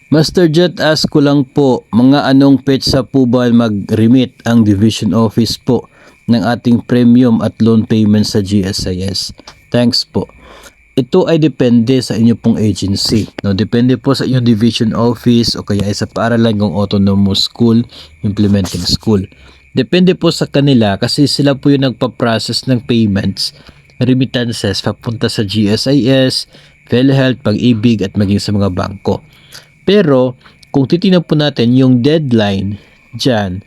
Master Jet, ask ko lang po, mga anong petsa po ba mag-remit ang Division Office po ng ating premium at loan payment sa GSIS? Thanks po. Ito ay depende sa inyo pong agency. No? Depende po sa inyong Division Office o kaya ay sa paaralan ng Autonomous School, Implementing School. Depende po sa kanila kasi sila po yung nagpa-process ng payments, remittances papunta sa GSIS, PhilHealth, Pag-ibig at maging sa mga bangko. Pero kung titingnan po natin yung deadline dyan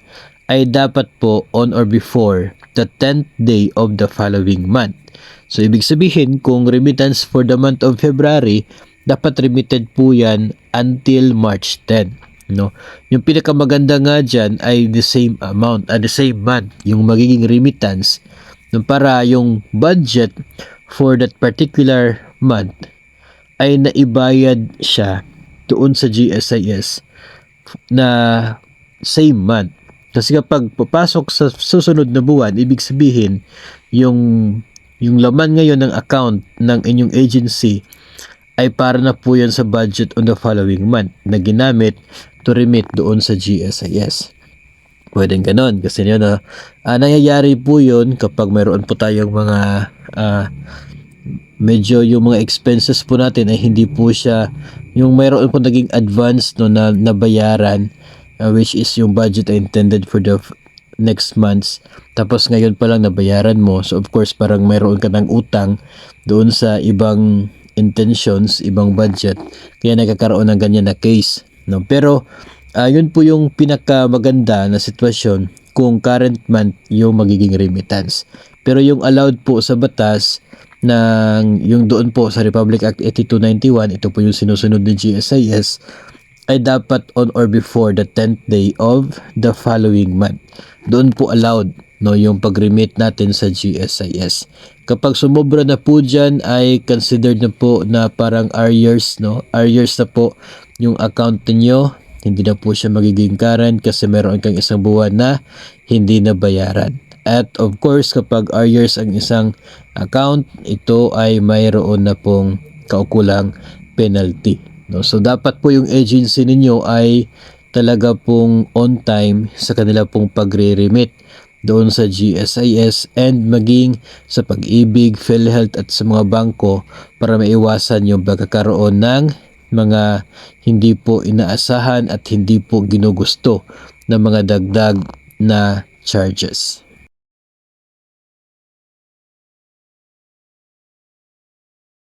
ay dapat po on or before the 10th day of the following month. So ibig sabihin kung remittance for the month of February, dapat remitted po yan until March 10. No? Yung pinakamaganda nga dyan ay the same amount, the same month, yung magiging remittance no, para yung budget for that particular month ay naibayad siya doon sa GSIS na same month. Kasi kapag papasok sa susunod na buwan, ibig sabihin yung laman ngayon ng account ng inyong agency ay para na po yan sa budget on the following month na ginamit to remit doon sa GSIS. Pwedeng ganon kasi yun nangyayari po yun kapag mayroon po tayong mga medyo yung mga expenses po natin ay hindi po siya yung mayroon po naging advance no na nabayaran which is yung budget ay intended for the next months tapos ngayon pa lang nabayaran mo, so of course parang mayroon ka ng utang doon sa ibang intentions, ibang budget, kaya nagkakaroon ng ganyan na case no. Pero yun po yung pinakamaganda na sitwasyon kung current month yung magiging remittance. Pero yung allowed po sa batas ng yung doon po sa Republic Act 8291, ito po yung sinusunod ng GSIS, ay dapat on or before the 10th day of the following month. Doon po allowed no yung pag-remit natin sa GSIS. Kapag sumobra na po dyan ay considered na po na parang arrears no, arrears na po yung account niyo, hindi na po siya magiging current kasi meron kang isang buwan na hindi na bayaran. At of course, kapag arrears ang isang account, ito ay mayroon na pong kaukulang penalty. No? So, dapat po yung agency ninyo ay talaga pong on time sa kanila pong pagre-remit doon sa GSIS and maging sa Pag-ibig, PhilHealth at sa mga bangko para maiwasan yung pagkakaroon ng mga hindi po inaasahan at hindi po ginugusto na mga dagdag na charges.